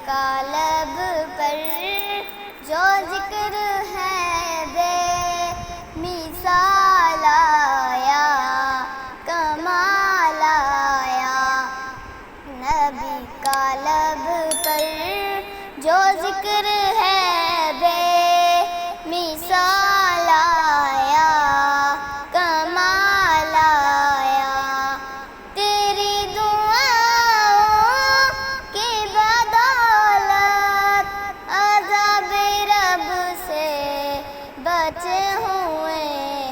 کا لب پر جو ذکر ہے بے مثال آیا، کمال آیا۔ نبی کا لب پر جو ذکر ہے بے مثال آیا، کمال آیا۔ تیری دعاؤں کی بدولت عذاب رب سے بچے ہوئے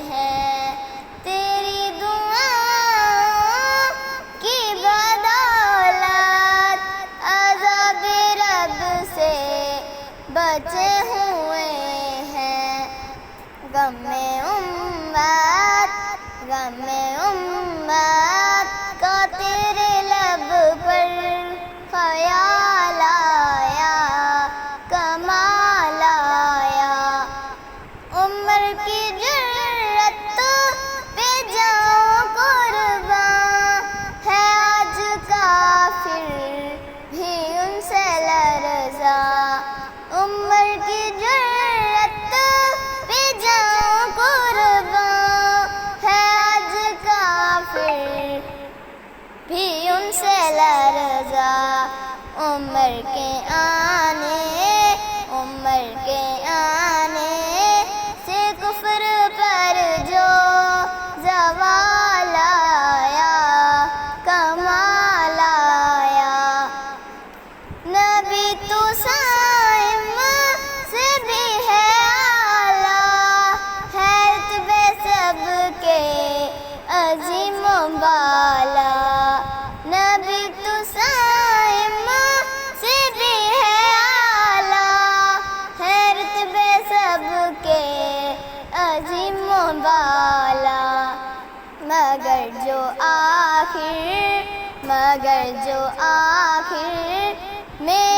ہیں، تیری دعاؤں کی بدولت عذاب رب سے بچے ہوئے ہیں۔ غم امت کا تیرے لب پر خیال آیا، کمال آیا۔ عمر کی جرت پہ جاؤں قرباں، ہے آج کافر بھی ان سے لرزاں۔ عمر کی جرت پہ جاؤں قرباں، ہے آج کافر بھی ان سے لرزاں۔ عمر کے آنے سے کفر پر جو زوال آیا، کمال آیا۔ نبی تو صائم سے بھی ہے اعلیٰ، ہے رتبے سب کے عظیم و بالا۔ نبی تو صائم سے بھی ہے اعلیٰ، ہے رتبے سب کے عظیم و بالا۔ مگر جو آخر میں